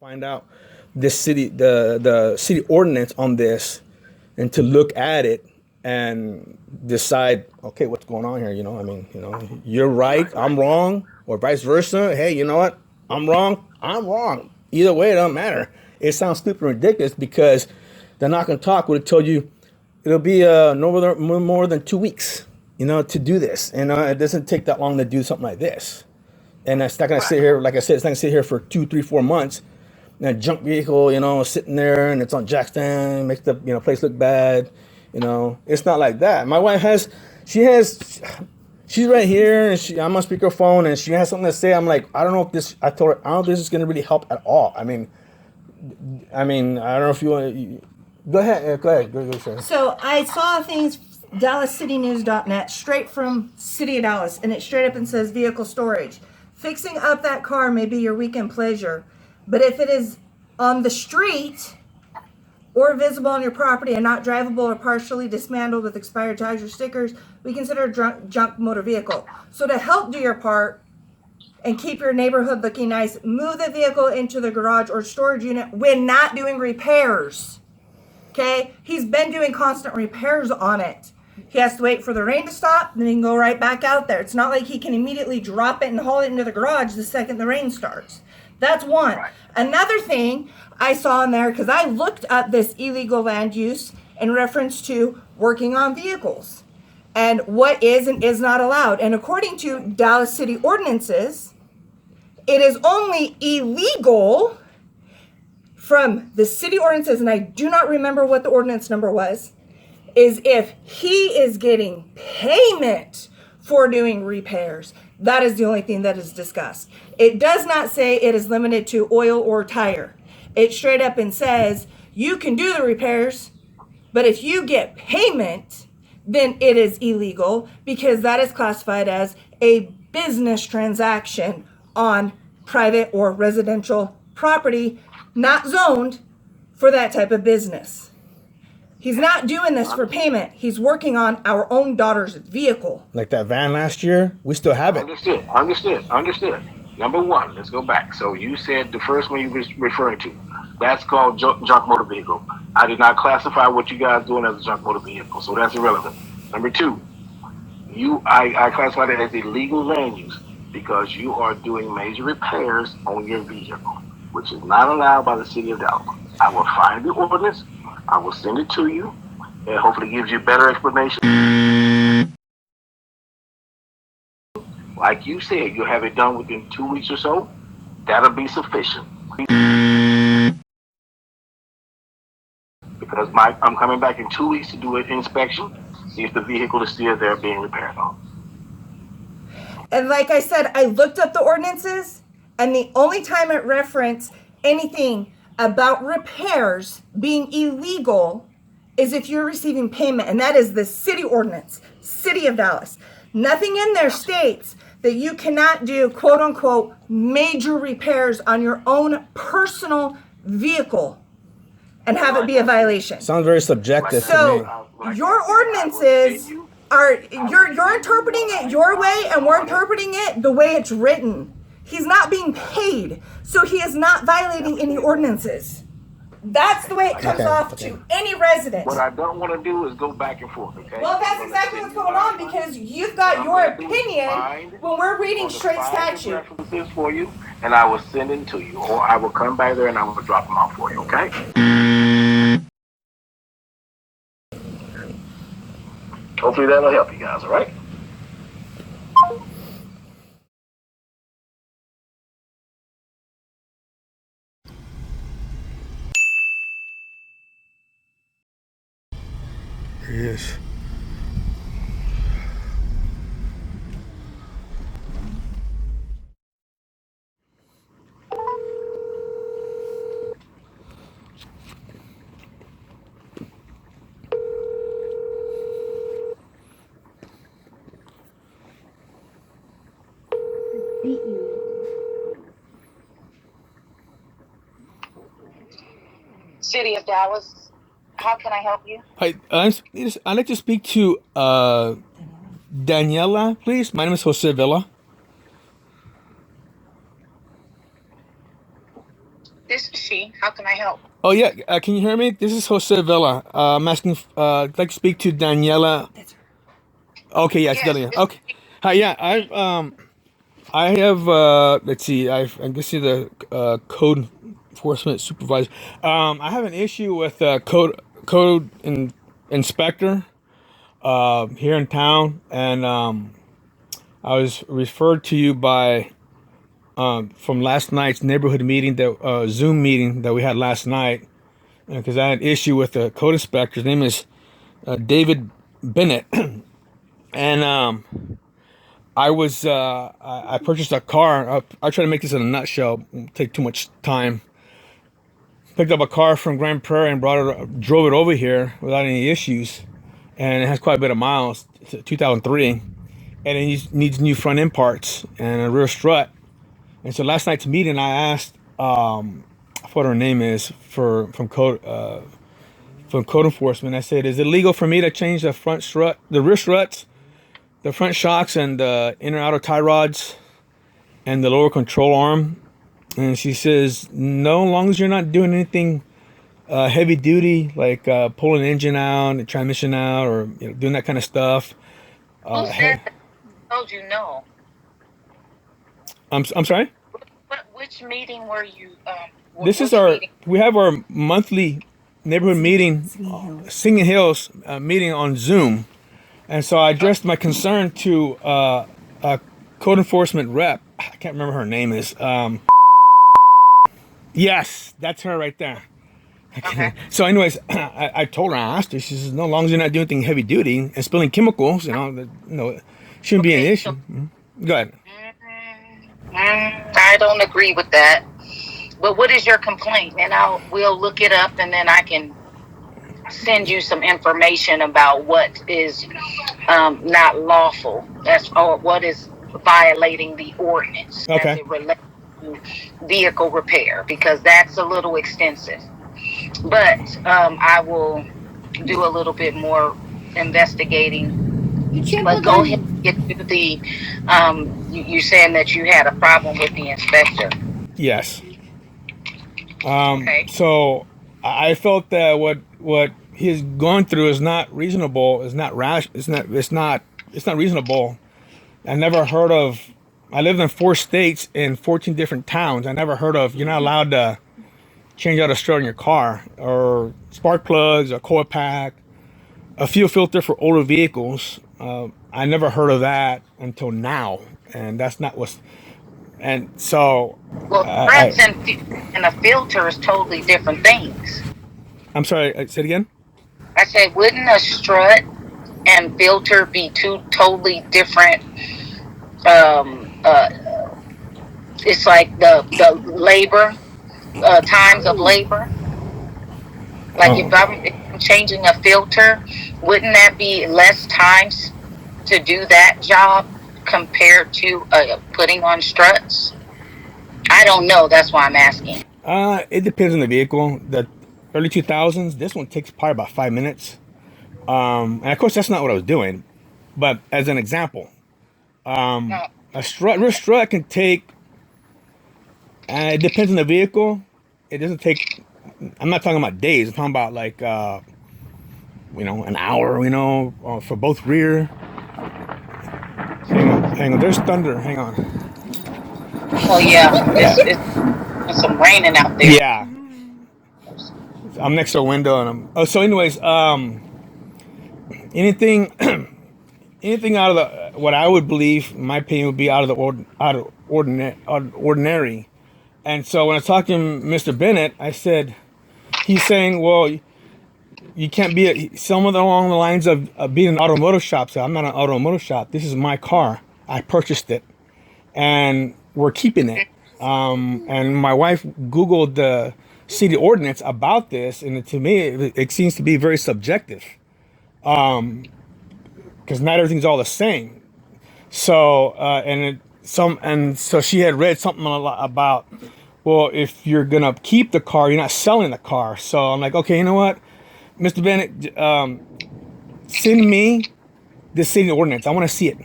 find out this city the city ordinance on this and to look at it and decide, okay, what's going on here. You're right, I'm wrong, or vice versa. Hey, you know what, I'm wrong. Either way, it doesn't matter. It sounds stupid and ridiculous because the knock and talk would have told you it'll be no more than 2 weeks, to do this. It doesn't take that long to do something like this. And it's not going to sit here, like I said, it's not going to sit here for 2, 3, 4 months. And a junk vehicle, sitting there and it's on jack stand, makes the place look bad. It's not like that. My wife she's right here, and I'm on speakerphone, and she has something to say. I'm like, I don't know if this. I told her, I don't know if this is going to really help at all. I don't know if you want to. Go ahead. Go, Sharon. So I saw things, DallasCityNews.net, straight from City of Dallas, and it straight up and says vehicle storage. Fixing up that car may be your weekend pleasure, but if it is on the street or visible on your property and not drivable or partially dismantled with expired tags or stickers, we consider a junk motor vehicle. So to help do your part and keep your neighborhood looking nice, move the vehicle into the garage or storage unit when not doing repairs. Okay? He's been doing constant repairs on it. He has to wait for the rain to stop, then he can go right back out there. It's not like he can immediately drop it and haul it into the garage the second the rain starts. That's one. Right. Another thing I saw in there, because I looked up this illegal land use in reference to working on vehicles and what is and is not allowed. And according to Dallas City ordinances, it is only illegal from the city ordinances, and I do not remember what the ordinance number was, is if he is getting payment for doing repairs. That is the only thing that is discussed. It does not say it is limited to oil or tire. It straight up and says you can do the repairs, but if you get payment, then it is illegal because that is classified as a business transaction on private or residential property, not zoned for that type of business. He's not doing this for payment. He's working on our own daughter's vehicle. Like that van last year, we still have it. Understood. Number one, let's go back. So you said the first one you were referring to, that's called junk motor vehicle. I did not classify what you guys doing as a junk motor vehicle, so that's irrelevant. Number two, I classified it as illegal land use because you are doing major repairs on your vehicle, which is not allowed by the city of Dallas. I will find the ordinance. I will send it to you, and hopefully gives you better explanation. Like you said, you'll have it done within 2 weeks or so. That'll be sufficient. Because I'm coming back in 2 weeks to do an inspection, see if the vehicle is still there being repaired on. And like I said, I looked up the ordinances, and the only time it referenced anything about repairs being illegal is if you're receiving payment, and that is the city ordinance, City of Dallas. Nothing in there states that you cannot do quote unquote major repairs on your own personal vehicle and have it be a violation. Sounds very subjective to me. Your ordinances you're interpreting it your way, and we're interpreting it the way it's written. He's not being paid, so he is not violating any ordinances. That's the way it comes off to any resident. What I don't want to do is go back and forth, okay? Well, that's exactly what's going on because you've got your opinion when we're reading straight statute. References for you, and I will send them to you, or I will come by there and I will drop them off for you, okay? Hopefully that'll help you guys, all right? Yes. City of Dallas. How can I help you? Hi, I'd like to speak to Daniela, please. My name is Jose Villa. This is she. How can I help? Oh yeah, can you hear me? This is Jose Vela. I'm asking. I'd like to speak to Daniela. Okay, yes, Yes. Daniela. Okay. Hi, yeah, I have. Let's see. I guess you're the code enforcement supervisor. I have an issue with code inspector here in town, and I was referred to you by from last night's neighborhood meeting, that Zoom meeting that we had last night, because I had an issue with the code inspector. His name is David Bennett, and I purchased a car. I'll try to make this in a nutshell. Won't take too much time. Picked up a car from Grand Prairie and drove it over here without any issues, and it has quite a bit of miles. It's a 2003, and it needs new front end parts and a rear strut. And so last night's meeting, I asked what her name is from code enforcement. I said, "Is it legal for me to change the front strut, the rear struts, the front shocks, and the inner outer tie rods, and the lower control arm?" And she says, "No, as long as you're not doing anything heavy duty, like pulling the engine out, and transmission out, or doing that kind of stuff." Who said that? Told you no. I'm sorry. Which meeting were you? This is which our. meeting? We have our monthly neighborhood meeting, Singing Hills meeting on Zoom, and so I addressed my concern to a code enforcement rep. I can't remember her name is. Yes, that's her right there. Okay. So, anyways, I told her, I asked her. She says, "No, as long as you're not doing anything heavy duty and spilling chemicals, shouldn't be an Okay. issue." Go ahead. I don't agree with that. But what is your complaint? And we'll look it up, and then I can send you some information about what is not lawful. Or what is violating the ordinance as Okay. it relates to vehicle repair, because that's a little extensive. But I will do a little bit more investigating. But go ahead and get to the. You're saying that you had a problem with the inspector. Yes. Okay. So I felt that what he's going through is not reasonable. It's not rash. It's not reasonable. I never heard of. I lived in 4 states in 14 different towns. I never heard of. You're not allowed to change out a strut in your car, or spark plugs, a coil pack, a fuel filter for older vehicles. I never heard of that until now, and that's not what's. And so, Well, I struts and a filter is totally different things. I'm sorry. Say it again. I said, wouldn't a strut and filter be two totally different? It's like the labor times of labor. Like if I'm changing a filter, wouldn't that be less times to do that job compared to putting on struts? I don't know. That's why I'm asking. It depends on the vehicle. The early 2000s, this one takes probably about 5 minutes. And of course, that's not what I was doing. But as an example, No. rear strut can take. It depends on the vehicle. It doesn't take. I'm not talking about days. I'm talking about like an hour. For both rear. Hang on. There's thunder. Hang on. Oh yeah, it's some raining out there. Yeah, I'm next to a window, and I'm. Oh, so anyways, anything, anything out of the what I would believe, in my opinion, would be out of ordinary. And so when I talked to Mr. Bennett, I said, he's saying, well, you can't be somewhere along the lines of being an automotive shop. So I'm not an automotive shop. This is my car. I purchased it, and we're keeping it. And my wife Googled the city ordinance about this, and to me, it seems to be very subjective, because not everything's all the same. So, so she had read something about, well, if you're gonna keep the car, you're not selling the car. So I'm like, okay, you know what, Mr. Bennett, send me the city ordinance. I want to see it.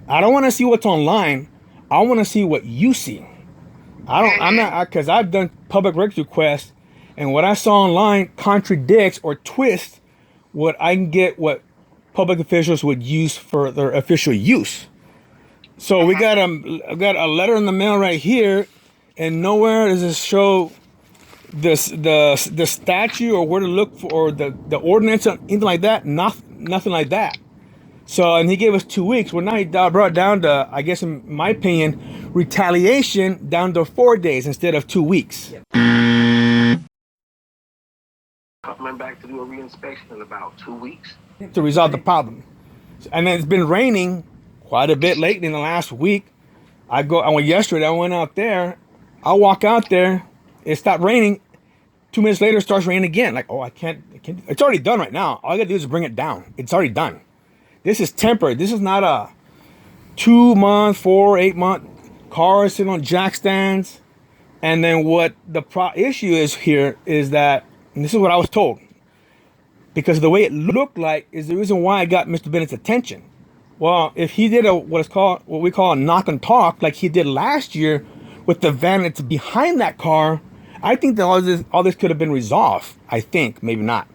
I don't want to see what's online. I want to see what you see. I'm not, because I've done public records requests, and what I saw online contradicts or twists what I can get, what public officials would use for their official use. So we got a letter in the mail right here, and nowhere does it show this the statute or where to look for, or the ordinance or anything like that. Nothing like that. So, and he gave us 2 weeks. Well, now he brought down to, I guess, in my opinion, retaliation down to 4 days instead of 2 weeks. Coming back to do a reinspection in about 2 weeks. To resolve the problem. And then it's been raining quite a bit lately in the last week. Yesterday, I went out there. I walk out there. It stopped raining. 2 minutes later, it starts raining again. Like, oh, I can't. It's already done right now. All I got to do is bring it down. It's already done. This is temporary. This is not a 2 month, 4, 8 month car sitting on jack stands. And then what the issue is here is that, and this is what I was told, because the way it looked like is the reason why I got Mr. Bennett's attention. Well, if he did what we call a knock and talk, like he did last year with the van that's behind that car, I think that all this could have been resolved. I think, maybe not.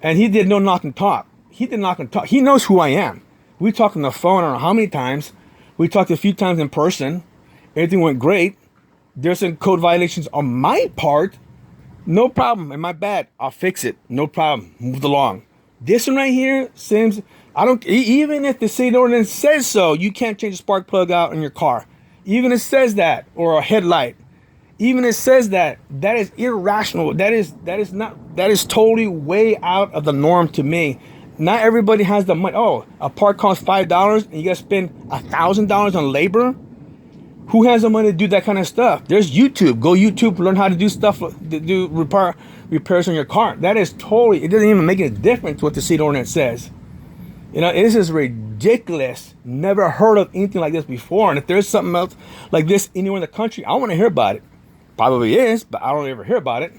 And he did no knock and talk. He did knock and talk. He knows who I am. We talked on the phone, I don't know how many times. We talked a few times in person. Everything went great. There's some code violations on my part. No problem. Am I bad? I'll fix it. No problem. Move along. This one right here seems, even if the city ordinance says so, you can't change a spark plug out in your car. Even if it says that, or a headlight. Even if it says that is irrational. That is totally way out of the norm to me. Not everybody has the money. Oh, a part costs $5 and you gotta spend $1,000 on labor. Who has the money to do that kind of stuff? There's YouTube. Go YouTube, learn how to do stuff, to do repairs on your car. That is totally, it doesn't even make a difference what the city ordinance says. You know, this is ridiculous. Never heard of anything like this before. And if there's something else like this anywhere in the country, I want to hear about it. Probably is, but I don't ever hear about it.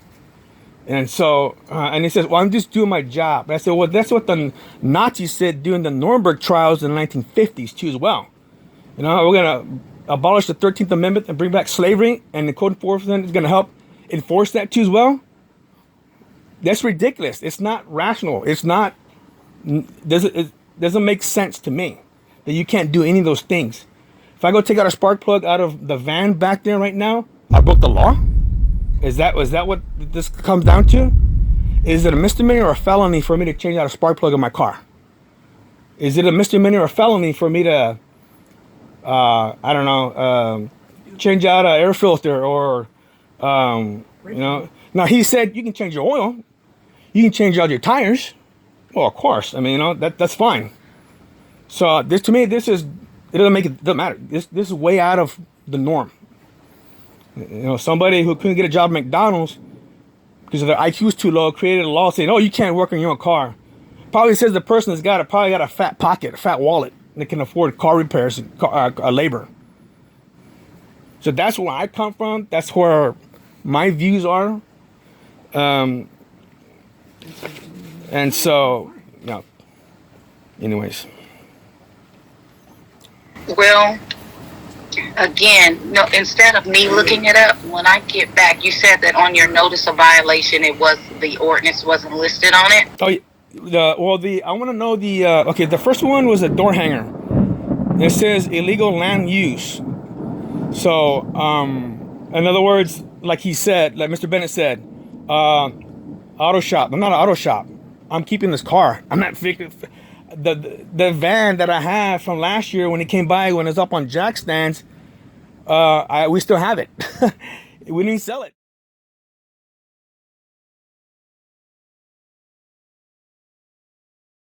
And so, and he says, well, I'm just doing my job. And I said, well, that's what the Nazis said during the Nuremberg trials in the 1950s too as well. You know, we're going to abolish the 13th Amendment and bring back slavery, and the code enforcement is going to help enforce that too as well. That's ridiculous. It's not rational. It's not, it doesn't make sense to me that you can't do any of those things. If I go take out a spark plug out of the van back there right now, I broke the law? Is that what this comes down to? Is it a misdemeanor or a felony for me to change out a spark plug in my car? Is it a misdemeanor or a felony for me to, change out an air filter or, you know? Now he said you can change your oil, you can change out your tires. Well, of course. I mean, you know, that's fine. So this, to me, it doesn't matter. This is way out of the norm. You know, somebody who couldn't get a job at McDonald's because their IQ was too low created a law saying, "Oh, you can't work on your own car." Probably says the person that's probably got a fat pocket, a fat wallet, and they can afford car repairs and labor. So that's where I come from. That's where my views are. And so, you know, anyways. Well, again, no. Instead of me looking it up, when I get back, you said that on your notice of violation, the ordinance wasn't listed on it. Oh, I want to know the first one was a door hanger. It says illegal land use. So, in other words, like he said, like Mr. Bennett said, auto shop. I'm not an auto shop. I'm keeping this car. I'm not fixing the van that I have from last year when it came by, when it's up on jack stands. We still have it. We didn't sell it.